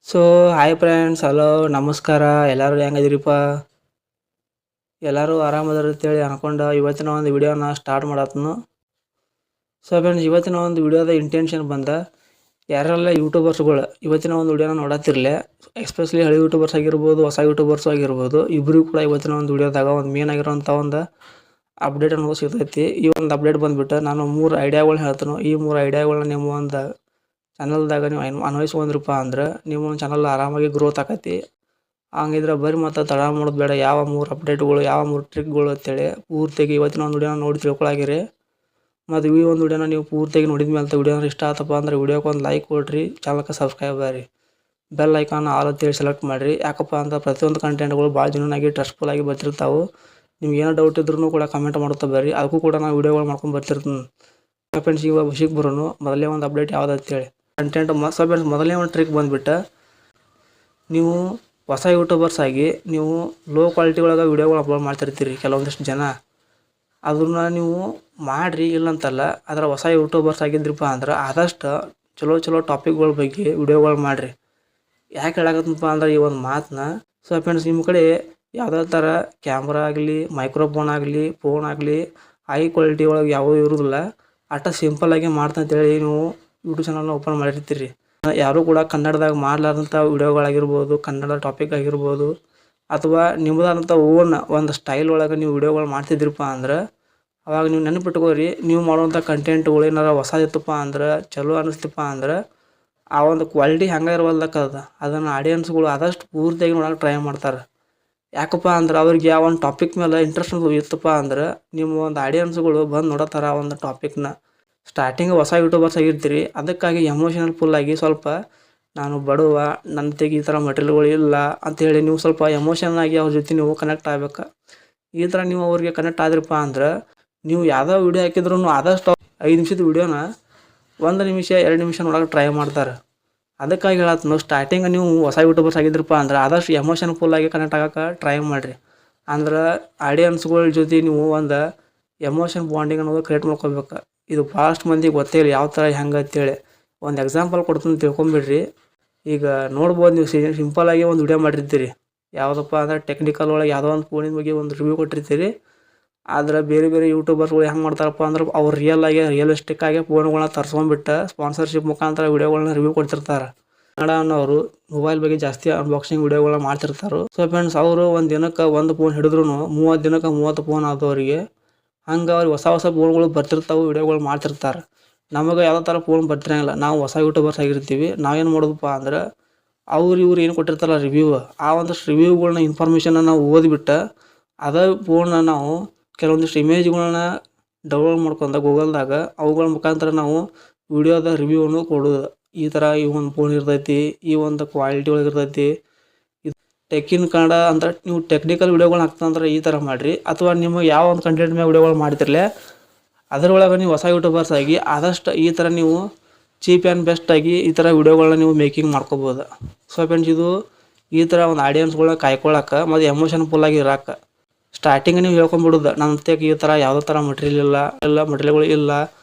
So hi friends, hello, ನಮಸ್ಕಾರ. ಎಲ್ಲರೂ ಹೆಂಗದಿರಿಪ್ಪ? ಎಲ್ಲರೂ ಆರಾಮದಾರ ಅಂತೇಳಿ ಅನ್ಕೊಂಡು ಇವತ್ತಿನ ಒಂದು ವಿಡಿಯೋನ ಸ್ಟಾರ್ಟ್ ಮಾಡತ್ನು. ಸೊ ಫ್ರೆಂಡ್ಸ್, ಇವತ್ತಿನ ಒಂದು ವಿಡಿಯೋದ ಇಂಟೆನ್ಷನ್ ಬಂದ ಯಾರೆಲ್ಲ ಯೂಟ್ಯೂಬರ್ಸ್ಗಳು ಇವತ್ತಿನ ಒಂದು ವಿಡಿಯೋನ ನೋಡತ್ತಿರಲಿ, ಎಸ್ಪೆಷಲಿ ಹಳೆ ಯೂಟ್ಯೂಬರ್ಸ್ ಆಗಿರ್ಬೋದು, ಹೊಸ ಯೂಟ್ಯೂಬರ್ಸ್ ಆಗಿರ್ಬೋದು, ಇಬ್ಬರಿಗೂ ಕೂಡ ಇವತ್ತಿನ ಒಂದು ವಿಡಿಯೋದಾಗ ಒಂದು ಮೇನ್ ಆಗಿರೋಂಥ ಒಂದು ಅಪ್ಡೇಟ್ ಅನ್ನೋದು ಸಿಗ್ತೈತಿ. ಈ ಒಂದು ಅಪ್ಡೇಟ್ ಬಂದ್ಬಿಟ್ಟು ನಾನು 3 ಐಡಿಯಾಗಳನ್ನ ಹೇಳ್ತೀನಿ. ಈ 3 ಐಡಿಯಾಗಳನ್ನ ನಿಮ್ಮ ಒಂದು ಚಾನಲ್ದಾಗ ನೀವು ಅನ್ವಯಿಸ್ಕೊಂಡ್ರಪ್ಪ ಅಂದ್ರೆ ನಿಮ್ಮ ಒಂದು ಚಾನಲ್ ಆರಾಮಾಗಿ ಗ್ರೋತ್ ಆಕೈತಿ. ಹಂಗಿದ್ರೆ ಬರ್ರಿ ಮತ್ತು ತಡ ಮಾಡೋದು ಬೇಡ, ಯಾವ 3 ಅಪ್ಡೇಟ್ಗಳು, ಯಾವ 3 ಟ್ರಿಕ್ಗಳು ಅಂತೇಳಿ ಪೂರ್ತಿಯಾಗಿ ಇವತ್ತಿನ ಒಂದು ವಿಡಿಯೋನ ನೋಡಿ ತಿಳ್ಕೊಳಾಗಿರಿ. ಮತ್ತು ಈ ಒಂದು ವಿಡಿಯೋನ ನೀವು ಪೂರ್ತಿಯಾಗಿ ನೋಡಿದ ಮೇಲೆ ವಿಡಿಯೋನ ಇಷ್ಟ ಆತಪ್ಪ ಅಂದ್ರೆ ವಿಡಿಯೋಕ್ಕೆ ಒಂದು ಲೈಕ್ ಕೊಡ್ರಿ, ಚಾನಲ್ಗೆ ಸಬ್ಸ್ಕ್ರೈಬ್ ಆಗ್ರಿ, ಬೆಲ್ ಐಕಾನ್ ಆಲ್ ಅಂತೇಳಿ ಸೆಲೆಕ್ಟ್ ಮಾಡಿರಿ. ಯಾಕಪ್ಪ ಅಂತ ಪ್ರತಿಯೊಂದು ಕಂಟೆಂಟ್ಗಳು ಭಾಳ ಜೆನ್ಯೂನಾಗಿ ಟ್ರಸ್ಟ್ಫುಲ್ ಆಗಿ ಬರ್ತಿರ್ತಾವೆ. ನಿಮ್ಗೆ ಏನೋ ಡೌಟ್ ಇದ್ರೂ ಕೂಡ ಕಮೆಂಟ್ ಮಾಡುತ್ತಾ ಬರ್ರಿ, ಅದಕ್ಕೂ ಕೂಡ ನಾನು ವಿಡಿಯೋಗಳು ಮಾಡ್ಕೊಂಡು ಬರ್ತಿರ್ತೀನಿ. ಫ್ರೆಂಡ್ಸ್, ಇವಾಗ ವಿಷಯಕ್ಕೆ ಬರೋನು ಮೊದಲೇ ಒಂದು ಅಪ್ಡೇಟ್ ಯಾವ್ದು ಅಂತೇಳಿ ಕಂಟೆಂಟ್ ಮೊದಲನೇ ಒಂದು ಟ್ರಿಕ್ ಬಂದುಬಿಟ್ಟು, ನೀವು ಹೊಸ ಯೂಟ್ಯೂಬರ್ಸ್ ಆಗಿ ನೀವು ಲೋ ಕ್ವಾಲಿಟಿ ಒಳಗೆ ವೀಡಿಯೋಗಳು ಅಪ್ಲೋಡ್ ಮಾಡ್ತಿರ್ತೀರಿ ಕೆಲವೊಂದಿಷ್ಟು ಜನ. ಅದನ್ನ ನೀವು ಮಾಡಿರಿ ಇಲ್ಲಂತಲ್ಲ, ಅದರ ಹೊಸ ಯೂಟ್ಯೂಬರ್ಸ್ ಆಗಿದ್ರಪ್ಪ ಅಂದ್ರೆ ಆದಷ್ಟು ಚಲೋ ಟಾಪಿಕ್ಗಳ ಬಗ್ಗೆ ವಿಡಿಯೋಗಳು ಮಾಡಿರಿ. ಯಾಕೆ ಹೇಳಕತ್ತಪ್ಪ ಅಂದ್ರೆ ಈ ಒಂದು ಮಾತನ್ನ, ಸೊ ಫ್ರೆಂಡ್ಸ್, ನಿಮ್ಮ ಕಡೆ ಯಾವುದೇ ಥರ ಕ್ಯಾಮ್ರಾ ಆಗಲಿ, ಮೈಕ್ರೋಫೋನ್ ಆಗಲಿ, ಫೋನ್ ಆಗಲಿ ಹೈ ಕ್ವಾಲಿಟಿ ಒಳಗೆ ಯಾವುದೂ ಇರೋದಿಲ್ಲ. ಅಷ್ಟ ಸಿಂಪಲ್ಲಾಗಿ ಮಾಡ್ತಂತೇಳಿ ನೀವು ಯೂಟ್ಯೂಬ್ ಚಾನಲ್ನ ಓಪನ್ ಮಾಡಿರ್ತೀರಿ. ಯಾರೂ ಕೂಡ ಕನ್ನಡದಾಗ ಮಾಡಲಾರ್ದಂಥ ವಿಡಿಯೋಗಳಾಗಿರ್ಬೋದು, ಕನ್ನಡ ಟಾಪಿಕ್ ಆಗಿರ್ಬೋದು, ಅಥವಾ ನಿಮ್ಮದಾದಂಥ ಓನ್ ಒಂದು ಸ್ಟೈಲ್ ಒಳಗೆ ನೀವು ವಿಡಿಯೋಗಳು ಮಾಡ್ತಿದ್ರಪ್ಪ ಅಂದ್ರೆ ಅವಾಗ ನೀವು ನೆನಪಿಟ್ಕೋರಿ, ನೀವು ಮಾಡುವಂಥ ಕಂಟೆಂಟ್ಗಳು ಏನಾರ ಹೊಸದಿತ್ತಪ್ಪ ಅಂದ್ರೆ, ಚಲೋ ಅನ್ನಿಸ್ತಪ್ಪ ಅಂದ್ರೆ ಆ ಒಂದು ಕ್ವಾಲಿಟಿ ಹೆಂಗೆ ಇರವಲ್ದಕ್ಕದ ಅದನ್ನು ಆಡಿಯನ್ಸ್ಗಳು ಆದಷ್ಟು ಪೂರ್ತಿಯಾಗಿ ನೋಡೋಕೆ ಟ್ರೈ ಮಾಡ್ತಾರೆ. ಯಾಕಪ್ಪ ಅಂದ್ರೆ ಅವ್ರಿಗೆ ಆ ಒಂದು ಟಾಪಿಕ್ ಮೇಲೆ ಇಂಟ್ರೆಸ್ಟ್ ಇತ್ತಪ್ಪ ಅಂದ್ರೆ ನಿಮ್ಮ ಒಂದು ಆಡಿಯನ್ಸ್ಗಳು ಬಂದು ನೋಡೋತ್ತಾರ ಆ ಒಂದು ಟಾಪಿಕ್ನ. ಸ್ಟಾರ್ಟಿಂಗ್ ಹೊಸ ಯೂಟ್ಯೂಬರ್ಸ್ ಆಗಿರ್ತೀರಿ, ಅದಕ್ಕಾಗಿ ಎಮೋಷನಲ್ ಫುಲ್ಲಾಗಿ ಸ್ವಲ್ಪ ನಾನು ಬಡವ, ನನ್ನ ತೆಗೆ ಈ ಥರ ಮಟೀರಿಯಲ್ಗಳು ಇಲ್ಲ ಅಂಥೇಳಿ ನೀವು ಸ್ವಲ್ಪ ಎಮೋಷನ್ ಆಗಿ ಅವ್ರ ಜೊತೆ ನೀವು ಕನೆಕ್ಟ್ ಆಗ್ಬೇಕು. ಈ ಥರ ನೀವು ಅವ್ರಿಗೆ ಕನೆಕ್ಟ್ ಆದ್ರಪ್ಪ ಅಂದ್ರೆ ನೀವು ಯಾವುದೋ ವೀಡಿಯೋ ಹಾಕಿದ್ರೂ ಆದಷ್ಟು 5 ನಿಮಿಷದ ವೀಡಿಯೋನ 1 ನಿಮಿಷ 2 ನಿಮಿಷ ನೋಡೋಕೆ ಟ್ರೈ ಮಾಡ್ತಾರೆ. ಅದಕ್ಕಾಗಿ ಹೇಳತ್ನು, ಸ್ಟಾರ್ಟಿಂಗ್ ನೀವು ಹೊಸ ಯೂಟ್ಯೂಬರ್ಸ್ ಆಗಿದ್ರಪ್ಪ ಅಂದ್ರೆ ಆದಷ್ಟು ಎಮೋಷನ್ ಫುಲ್ಲಾಗಿ ಕನೆಕ್ಟ್ ಆಗೋಕೆ ಟ್ರೈ ಮಾಡಿರಿ. ಅಂದ್ರೆ ಆಡಿಯನ್ಸ್ಗಳ ಜೊತೆ ನೀವು ಒಂದು ಎಮೋಷನ್ ಬಾಂಡಿಂಗ್ ಅನ್ನೋದು ಕ್ರಿಯೇಟ್ ಮಾಡ್ಕೋಬೇಕು. ಇದು ಭಾಳಷ್ಟು ಮಂದಿಗೆ ಗೊತ್ತೇ ಇಲ್ಲ ಯಾವ ಥರ ಹೆಂಗೆ ಅಂತೇಳಿ. ಒಂದು ಎಕ್ಸಾಂಪಲ್ ಕೊಡ್ತೀನಿ ತಿಳ್ಕೊಂಬಿಡ್ರಿ. ಈಗ ನೋಡ್ಬೋದು, ನೀವು ಸಿಂಪಲ್ಲಾಗಿ ಒಂದು ವಿಡಿಯೋ ಮಾಡಿರ್ತೀರಿ, ಯಾವುದಪ್ಪ ಅಂದ್ರೆ ಟೆಕ್ನಿಕಲ್ ಒಳಗೆ ಯಾವುದೋ ಒಂದು ಫೋನಿನ ಬಗ್ಗೆ ಒಂದು ರಿವ್ಯೂ ಕೊಟ್ಟಿರ್ತೀರಿ. ಆದ್ರೆ ಬೇರೆ ಯೂಟ್ಯೂಬರ್ಸ್ಗಳು ಹೆಂಗೆ ಮಾಡ್ತಾರಪ್ಪ ಅಂದ್ರೆ ಅವ್ರು ರಿಯಲಿಸ್ಟಿಕ್ ಆಗಿ ಫೋನ್ಗಳನ್ನ ತರ್ಸ್ಕೊಂಡ್ಬಿಟ್ಟು ಸ್ಪಾನ್ಸರ್ಶಿಪ್ ಮುಖಾಂತರ ವಿಡಿಯೋಗಳನ್ನ ರಿವ್ಯೂ ಕೊಡ್ತಿರ್ತಾರೆ. ಕನ್ನಡ ಅನ್ನೋರು ಮೊಬೈಲ್ ಬಗ್ಗೆ ಜಾಸ್ತಿ ಅನ್ಬಾಕ್ಸಿಂಗ್ ವಿಡಿಯೋಗಳನ್ನ ಮಾಡ್ತಿರ್ತಾರೆ. ಸೊ ಫ್ರೆಂಡ್ಸ್, ಅವರು ಒಂದು ದಿನಕ್ಕೆ ಒಂದು ಫೋನ್ ಹಿಡಿದ್ರು 30 ದಿನಕ್ಕೆ 30 ಫೋನ್ ಆದವರಿಗೆ. ಹಂಗೆ ಅವ್ರಿಗೆ ಹೊಸ ಫೋನ್ಗಳು ಬರ್ತಿರ್ತಾವೆ, ವಿಡಿಯೋಗಳು ಮಾಡ್ತಿರ್ತಾರೆ. ನಮಗೆ ಯಾವುದೋ ಥರ ಫೋನ್ ಬರ್ತಿರಂಗಿಲ್ಲ, ನಾವು ಹೊಸ ಯೂಟ್ಯೂಬರ್ಸ್ ಆಗಿರ್ತೀವಿ. ನಾವೇನು ಮಾಡೋದಪ್ಪ ಅಂದ್ರೆ ಇವ್ರು ಏನು ಕೊಟ್ಟಿರ್ತಾರಲ್ಲ ರಿವ್ಯೂ, ಆ ಒಂದಷ್ಟು ರಿವ್ಯೂಗಳನ್ನ ಇನ್ಫಾರ್ಮೇಷನ್ನ ನಾವು ಓದಿಬಿಟ್ಟು ಅದೇ ಫೋನ್ನ ನಾವು ಕೆಲವೊಂದಿಷ್ಟು ಇಮೇಜ್ಗಳನ್ನ ಡೌನ್ಲೋಡ್ ಮಾಡ್ಕೊಂಡು ಗೂಗಲ್ದಾಗ ಅವುಗಳ ಮುಖಾಂತರ ನಾವು ವಿಡಿಯೋದ ರಿವ್ಯೂವನ್ನು ಕೊಡೋದು. ಈ ಥರ ಈ ಒಂದು ಫೋನ್ ಇರ್ತೈತಿ, ಈ ಒಂದು ಕ್ವಾಲಿಟಿ ಒಳಗೆ ಇರ್ತೈತಿ. ಇದು ಟೆಕ್ಕಿನ್ ಕನ್ನಡ ಅಂದ್ರೆ ನೀವು ಟೆಕ್ನಿಕಲ್ ವಿಡಿಯೋಗಳನ್ನ ಹಾಕ್ತಂದ್ರೆ ಈ ಥರ ಮಾಡಿರಿ. ಅಥವಾ ನಿಮಗೆ ಯಾವ ಒಂದು ಕಂಟೆಂಟ್ ಮೇಲೆ ವಿಡಿಯೋಗಳು ಮಾಡ್ತಿರಲಿ ಅದರೊಳಗೆ ನೀವು ಹೊಸ ಯೂಟ್ಯೂಬರ್ಸ್ ಆಗಿ ಆದಷ್ಟು ಈ ಥರ ನೀವು ಚೀಪ್ ಆ್ಯಂಡ್ ಬೆಸ್ಟಾಗಿ ಈ ಥರ ವಿಡಿಯೋಗಳನ್ನ ನೀವು ಮೇಕಿಂಗ್ ಮಾಡ್ಕೋಬೋದು. ಸೊ ಫ್ರೆಂಡ್ಸ್, ಇದು ಈ ಥರ ಒಂದು ಆಡಿಯನ್ಸ್ಗಳನ್ನ ಕಾಯ್ಕೊಳ್ಳೋಕೆ ಮತ್ತು ಎಮೋಷನ್ ಫುಲ್ಲಾಗಿ ಇರೋಕೆ ಸ್ಟಾರ್ಟಿಂಗ್ ನೀವು ಹೇಳ್ಕೊಂಬಿಡೋದು, ನನ್ನ ತೆಗೆ ಈ ಥರ ಯಾವುದೇ ಥರ ಮಟೀರಿಯಲ್ಗಳು ಇಲ್ಲ,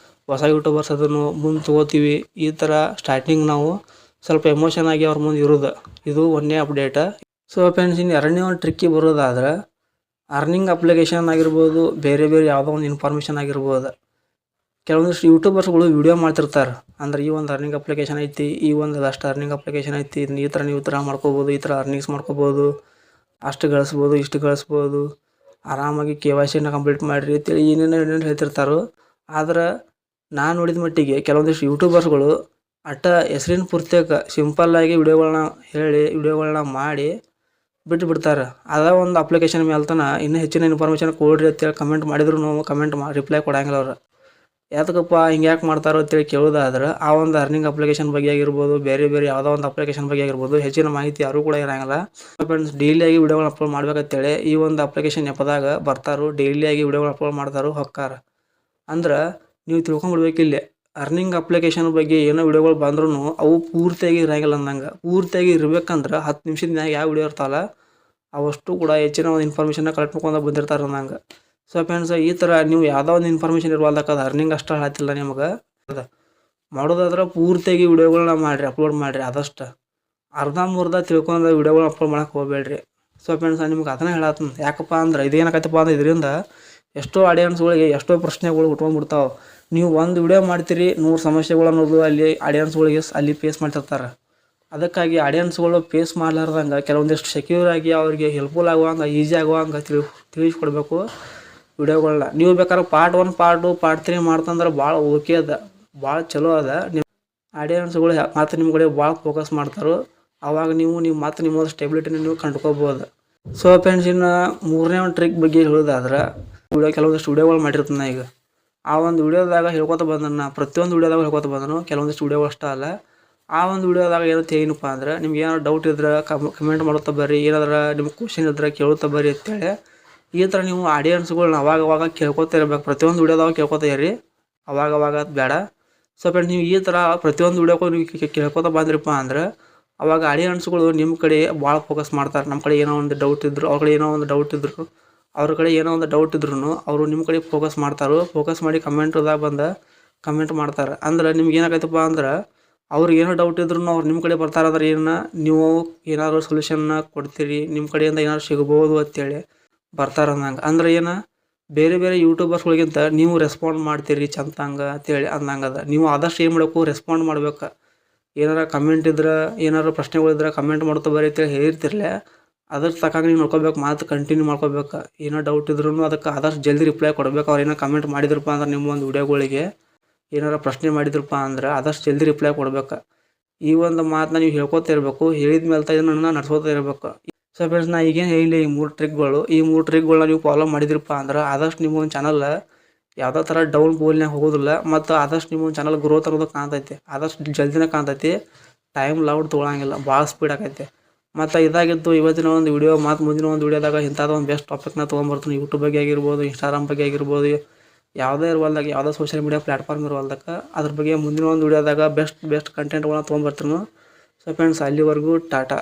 ಹೊಸ ಯೂಟ್ಯೂಬರ್ಸ್ ಅದನ್ನು ಮುಂದೆ ತೊಗೋತೀವಿ. ಈ ಥರ ಸ್ಟಾರ್ಟಿಂಗ್ ನಾವು ಸ್ವಲ್ಪ ಎಮೋಷನ್ ಆಗಿ ಅವ್ರ ಮುಂದೆ ಇರೋದು. ಇದು 1ನೇ ಅಪ್ಡೇಟ. ಸೊ ಫ್ರೆಂಡ್ಸ್, ಇನ್ನು 2ನೇ ಒಂದು ಟ್ರಿಕ್ಕಿಗೆ ಬರೋದಾದ್ರೆ ಅರ್ನಿಂಗ್ ಅಪ್ಲಿಕೇಶನ್ ಆಗಿರ್ಬೋದು, ಬೇರೆ ಯಾವುದೋ ಒಂದು ಇನ್ಫಾರ್ಮೇಷನ್ ಆಗಿರ್ಬೋದು. ಕೆಲವೊಂದಿಷ್ಟು ಯೂಟ್ಯೂಬರ್ಸ್ಗಳು ವೀಡಿಯೋ ಮಾಡ್ತಿರ್ತಾರೆ, ಅಂದ್ರೆ ಈ ಒಂದು ಅರ್ನಿಂಗ್ ಅಪ್ಲಿಕೇಶನ್ ಐತಿ, ಈ ಒಂದು ಅಷ್ಟು ಅರ್ನಿಂಗ್ ಅಪ್ಲಿಕೇಶನ್ ಐತಿ, ಈ ಥರ ನೀವು ಮಾಡ್ಕೋಬೋದು, ಈ ಥರ ಅರ್ನಿಂಗ್ಸ್ ಮಾಡ್ಕೋಬೋದು, ಅಷ್ಟು ಗಳಿಸ್ಬೋದು, ಇಷ್ಟು ಗಳಿಸ್ಬೋದು, ಆರಾಮಾಗಿ KYCನ ಕಂಪ್ಲೀಟ್ ಮಾಡಿರಿ ಅಂತೇಳಿ ಏನೇನು ಹೇಳ್ತಿರ್ತಾರೋ. ಆದ್ರೆ ನಾನು ನೋಡಿದ ಮಟ್ಟಿಗೆ ಕೆಲವೊಂದಿಷ್ಟು ಯೂಟ್ಯೂಬರ್ಸ್ಗಳು ಹೆಸರಿನ ಪೂರ್ತಿಯಾಗಿ ಸಿಂಪಲ್ಲಾಗಿ ವಿಡಿಯೋಗಳನ್ನ ಮಾಡಿ ಬಿಟ್ಬಿಡ್ತಾರೆ. ಅದೇ ಒಂದು ಅಪ್ಲಿಕೇಶನ್ ಮೇಲೆ ತನ ಇನ್ನೂ ಹೆಚ್ಚಿನ ಇನ್ಫಾರ್ಮೇಷನ್ ಕೊಡ್ರಿ ಅಂತೇಳಿ ಕಮೆಂಟ್ ಮಾಡಿದ್ರು ರಿಪ್ಲೈ ಕೊಡಂಗಿಲ್ಲ ಅವ್ರು. ಯಾತಕಪ್ಪ ಹಿಂಗೆ ಯಾಕೆ ಮಾಡ್ತಾರೋ ಅಂತೇಳಿ ಕೇಳೋದಾದ್ರೆ ಆ ಒಂದು ಅರ್ನಿಂಗ್ ಅಪ್ಲಿಕೇಶನ್ ಬಗ್ಗೆ ಆಗಿರ್ಬೋದು, ಬೇರೆ ಯಾವುದೋ ಒಂದು ಅಪ್ಲಿಕೇಶನ್ ಬಗ್ಗೆ ಆಗಿರ್ಬೋದು ಹೆಚ್ಚಿನ ಮಾಹಿತಿ ಯಾರೂ ಕೂಡ ಇರೋಂಗಿಲ್ಲ. ಫ್ರೆಂಡ್ಸ್, ಡೈಲಿಯಾಗಿ ವಿಡಿಯೋಗಳನ್ನ ಅಪ್ಲೋಡ್ ಮಾಡ್ಬೇಕಂತೇಳಿ ಈ ಒಂದು ಅಪ್ಲಿಕೇಶನ್ ನೆಪದಾಗ ಬರ್ತಾರೋ, ಡೈಲಿಯಾಗಿ ವಿಡಿಯೋಗಳನ್ನ ಅಪ್ಲೋಡ್ ಮಾಡ್ತಾರೋ ಹೊಕ್ಕಾರ. ಅಂದ್ರೆ ನೀವು ತಿಳ್ಕೊಂಡ್ಬಿಡ್ಬೇಕಿಲ್ಲಿ, ಅರ್ನಿಂಗ್ ಅಪ್ಲಿಕೇಶನ್ ಬಗ್ಗೆ ಏನೋ ವಿಡಿಯೋಗಳು ಬಂದ್ರೂ ಅವು ಪೂರ್ತಿಯಾಗಿ ಇರೋಂಗಿಲ್ಲ ಅಂದಂಗೆ. ಪೂರ್ತಿಯಾಗಿ ಇರ್ಬೇಕಂದ್ರೆ 10 ನಿಮಿಷದ ಮ್ಯಾಗ ಯಾವ ವಿಡಿಯೋ ಇರ್ತಾವಲ್ಲ ಅವಷ್ಟು ಕೂಡ ಹೆಚ್ಚಿನ ಒಂದು ಇನ್ಫಾರ್ಮೇಷನ್ನ ಕಲೆಕ್ಟ್ ಮಾಡ್ಕೊಂಡು ಬಂದಿರ್ತಾರೆ ಅಂದಂಗೆ. ಸೊ ಫ್ರೆಂಡ್ಸ್, ಈ ಥರ ನೀವು ಯಾವುದೋ ಒಂದು ಇನ್ಫಾರ್ಮೇಷನ್ ಇರುವಲ್ದಕ್ಕದು ಅರ್ನಿಂಗ್ ಅಷ್ಟು ಹೇಳತ್ತಿಲ್ಲ ನಿಮಗೆ. ಮಾಡೋದಾದ್ರೆ ಪೂರ್ತಿಯಾಗಿ ವಿಡಿಯೋಗಳನ್ನ ಮಾಡಿರಿ, ಅಪ್ಲೋಡ್ ಮಾಡಿರಿ ಆದಷ್ಟು. ಅರ್ಧಂಬರ್ಧ ತಿಳ್ಕೊಂಡು ವಿಡಿಯೋಗಳು ಅಪ್ಲೋಡ್ ಮಾಡಕ್ಕೆ ಹೋಗಬೇಡ್ರಿ. ಸೊ ಫ್ರೆಂಡ್ಸ್ ನಾನು ನಿಮ್ಗೆ ಅದನ್ನ ಹೇಳತ್ತೀನಿ. ಯಾಕಪ್ಪ ಅಂದ್ರೆ ಇದೇನಾಕತ್ತಪ್ಪ ಅಂದ್ರೆ ಇದರಿಂದ ಎಷ್ಟೋ ಆಡಿಯನ್ಸ್ಗಳಿಗೆ ಎಷ್ಟೋ ಪ್ರಶ್ನೆಗಳು ಹುಟ್ಕೊಂಡ್ಬಿಡ್ತಾವೆ. ನೀವು ಒಂದು ವಿಡಿಯೋ ಮಾಡ್ತೀರಿ, 100 ಸಮಸ್ಯೆಗಳು ಅನ್ನೋದು ಅಲ್ಲಿ ಆಡಿಯನ್ಸ್ಗಳಿಗೆ ಅಲ್ಲಿ ಫೇಸ್ ಮಾಡ್ತಿರ್ತಾರೆ. ಅದಕ್ಕಾಗಿ ಆಡಿಯನ್ಸ್ಗಳು ಫೇಸ್ ಮಾಡಲಾರ್ದಂಗೆ ಕೆಲವೊಂದಿಷ್ಟು ಸೆಕ್ಯೂರ್ ಆಗಿ ಅವ್ರಿಗೆ ಹೆಲ್ಪ್ಫುಲ್ ಆಗುವಂಗೆ ಈಸಿ ಆಗುವಂಗೆ ತಿಳಿಸ್ಕೊಡ್ಬೇಕು ವಿಡಿಯೋಗಳನ್ನ. ನೀವು ಬೇಕಾದ್ರೆ ಪಾರ್ಟ್ 1 ಪಾರ್ಟ್ 2 ಪಾರ್ಟ್ 3 ಮಾಡ್ತಂದ್ರೆ ಭಾಳ ಓಕೆ ಅದ, ಭಾಳ ಚಲೋ ಅದ. ನಿಮ್ಮ ಆಡಿಯನ್ಸ್ಗಳು ಮತ್ತು ನಿಮ್ಮ ಕಡೆ ಭಾಳ ಫೋಕಸ್ ಮಾಡ್ತಾರೆ. ಆವಾಗ ನೀವು ಮತ್ತು ನಿಮ್ಮ ಸ್ಟೆಬಿಲಿಟಿನ ನೀವು ಕಂಡುಕೋಬೋದು. ಸೊ ಫ್ರೆಂಡ್ಸ್ ಇನ್ನು 3ನೇ ಒಂದು ಟ್ರಿಕ್ ಬಗ್ಗೆ ಹೇಳೋದಾದ್ರೆ, ಕೆಲವೊಂದಿಷ್ಟು ವಿಡಿಯೋಗಳು ಮಾಡಿರ್ತಾನೆ ಈಗ. ಆ ಒಂದು ವಿಡಿಯೋದಾಗ ಹೇಳ್ಕೊತ ಬಂದನು, ಪ್ರತಿಯೊಂದು ವಿಡಿಯೋದಾಗ ಹೇಳ್ಕೊತ ಬಂದನು. ಕೆಲವೊಂದಿಷ್ಟು ವಿಡಿಯೋಗಳು ಅಷ್ಟೇ ಅಲ್ಲ. ಆ ಒಂದು ವಿಡಿಯೋದಾಗ ಏನಪ್ಪ ಅಂದ್ರೆ, ನಿಮ್ಗೆ ಏನಾದ್ರು ಡೌಟ್ ಇದ್ರೆ ಕಮೆಂಟ್ ಮಾಡುತ್ತಾ ಬರ್ರಿ, ಏನಾದ್ರೆ ನಿಮ್ಗೆ ಕ್ವಶನ್ ಇದ್ರೆ ಕೇಳುತ್ತಾ ಬರ್ರಿ ಅಂತೇಳಿ ಈ ಥರ ನೀವು ಆಡಿಯನ್ಸ್ಗಳ್ನ ಅವಾಗ ಕೇಳ್ಕೊತಾ ಇರ್ಬೇಕು. ಪ್ರತಿಯೊಂದು ವಿಡಿಯೋದಾಗ ಕೇಳ್ಕೊತಾ ಇರ್ರಿ, ಅವಾಗ ಬೇಡ. ಸೊ ಫ್ರೆಂಡ್ಸ್ ನೀವು ಈ ಥರ ಪ್ರತಿಯೊಂದು ವಿಡಿಯೋಕ್ಕೂ ನೀವು ಕೇಳ್ಕೊತಾ ಬಂದ್ರಪ್ಪ ಅಂದ್ರೆ ಅವಾಗ ಆಡಿಯನ್ಸ್ಗಳು ನಿಮ್ಮ ಕಡೆ ಭಾಳ ಫೋಕಸ್ ಮಾಡ್ತಾರೆ. ನಮ್ಮ ಕಡೆ ಏನೋ ಒಂದು ಡೌಟ್ ಇದ್ರು, ಅವ್ರ ಕಡೆ ಏನೋ ಒಂದು ಡೌಟ್ ಇದ್ರು, ಅವರು ನಿಮ್ಮ ಕಡೆ ಫೋಕಸ್ ಮಾಡ್ತಾರೆ. ಫೋಕಸ್ ಮಾಡಿ ಕಮೆಂಟ್ದಾಗ ಬಂದು ಕಮೆಂಟ್ ಮಾಡ್ತಾರೆ. ಅಂದ್ರೆ ನಿಮ್ಗೆ ಏನಾಗೈತಪ್ಪ ಅಂದ್ರೆ ಅವ್ರಿಗೆ ಏನೋ ಡೌಟ್ ಇದ್ರು ಅವ್ರು ನಿಮ್ಮ ಕಡೆ ಬರ್ತಾರೆ. ಅಂದ್ರೆ ನೀವು ಏನಾದ್ರು ಸೊಲ್ಯೂಷನ್ನ ಕೊಡ್ತೀರಿ, ನಿಮ್ಮ ಕಡೆಯಿಂದ ಏನಾದ್ರು ಸಿಗ್ಬೋದು ಅಂತೇಳಿ ಬರ್ತಾರೆ ಅನ್ನಂಗೆ. ಅಂದ್ರೆ ಬೇರೆ ಯೂಟ್ಯೂಬರ್ಸ್ಗಳಿಗಿಂತ ನೀವು ರೆಸ್ಪಾಂಡ್ ಮಾಡ್ತೀರಿ ಚಂದಂಗೆ ಅಂತೇಳಿ ಅನ್ನಂಗದ. ನೀವು ಆದಷ್ಟು ಏನು ಮಾಡಬೇಕು, ರೆಸ್ಪಾಂಡ್ ಮಾಡ್ಬೇಕು. ಏನಾರ ಕಮೆಂಟ್ ಇದ್ರೆ, ಏನಾರು ಪ್ರಶ್ನೆಗಳಿದ್ರೆ ಕಮೆಂಟ್ ಮಾಡ್ತಾ ಬರ್ರಿ ಅಂತೇಳಿ ಹೇಳಿರ್ತಿರ್ಲೆ, ಅದ್ರ ತಕ್ಕಂಗೆ ನೀವು ನೋಡ್ಕೋಬೇಕು, ಮಾತು ಕಂಟಿನ್ಯೂ ಮಾಡ್ಕೋಬೇಕು. ಏನೋ ಡೌಟ್ ಇದ್ರೂ ಅದಕ್ಕೆ ಆದಷ್ಟು ಜಲ್ದಿ ರಿಪ್ಲೈ ಕೊಡಬೇಕು. ಅವ್ರು ಏನೋ ಕಮೆಂಟ್ ಮಾಡಿದ್ರಪ್ಪ ಅಂದ್ರೆ ನಿಮ್ಮ ಒಂದು ವಿಡಿಯೋಗಳಿಗೆ ಏನಾರು ಪ್ರಶ್ನೆ ಮಾಡಿದ್ರಪ್ಪ ಅಂದ್ರೆ ಆದಷ್ಟು ಜಲ್ದಿ ರಿಪ್ಲೈ ಕೊಡ್ಬೇಕು. ಈ ಒಂದು ಮಾತನ್ನ ನೀವು ಹೇಳ್ಕೊತಾ ಇರಬೇಕು. ಹೇಳಿದ ಮೇಲೆ ಇದನ್ನು ನಡ್ಸ್ಕೊತಾ ಇರಬೇಕು. ಸೊ ಫ್ರೆಂಡ್ಸ್ ನಾ ಈಗೇನು ಹೇಳಿಲ್ಲ ಈ 3 ಟ್ರಿಕ್ಗಳು, ಈ 3 ಟ್ರಿಕ್ಗಳನ್ನ ನೀವು ಫಾಲೋ ಮಾಡಿದ್ರಪ್ಪ ಅಂದ್ರೆ ಆದಷ್ಟು ನಿಮ್ಮ ಒಂದು ಚಾನಲ್ ಯಾವುದೇ ಥರ ಡೌನ್ ಬೋಲ್ನಾಗ ಹೋಗೋದಿಲ್ಲ. ಮತ್ತು ಆದಷ್ಟು ನಿಮ್ಮ ಒಂದು ಚಾನಲ್ ಗ್ರೋತ್ ಅನ್ನೋದು ಕಾಣ್ತೈತೆ, ಆದಷ್ಟು ಜಲ್ದಿನೇ ಕಾಣ್ತೈತಿ. ಟೈಮ್ ಲೌಡ್ ತೊಗೊಳಂಗಿಲ್ಲ, ಭಾಳ ಸ್ಪೀಡ್ ಆಗೈತೆ. ಮತ್ತು ಇದಾಗಿತ್ತು ಇವತ್ತಿನ ಒಂದು ವಿಡಿಯೋ. ಮತ್ತು ಮುಂದಿನ ಒಂದು ವಿಡಿಯೋದಾಗ ಇಂಥದ್ದು ಒಂದು ಬೆಸ್ಟ್ ಟಾಪಿಕ್ನ ತೊಗೊಂಬರ್ತೀನಿ. ಯೂಟ್ಯೂಬ್ ಬಗ್ಗೆ ಆಗಿರ್ಬೋದು, ಇನ್ಸ್ಟಾಗ್ರಾಮ್ ಬಗ್ಗೆ ಆಗಿರ್ಬೋದು, ಯಾವುದೇ ಇರುವಲ್ದಾಗ, ಯಾವುದೇ ಸೋಷಿಯಲ್ ಮೀಡಿಯಾ ಪ್ಲ್ಯಾಟ್ಫಾರ್ಮ್ ಇರುವಲ್ದಾಗ ಅದ್ರ ಬಗ್ಗೆ ಮುಂದಿನ ಒಂದು ವಿಡಿಯೋದಾಗ ಬೆಸ್ಟ್ ಕಂಟೆಂಟ್ಗಳನ್ನ ತೊಗೊಂಬರ್ತೀನಿ. ಸೊ ಫ್ರೆಂಡ್ಸ್ ಅಲ್ಲಿವರೆಗೂ ಟಾಟಾ.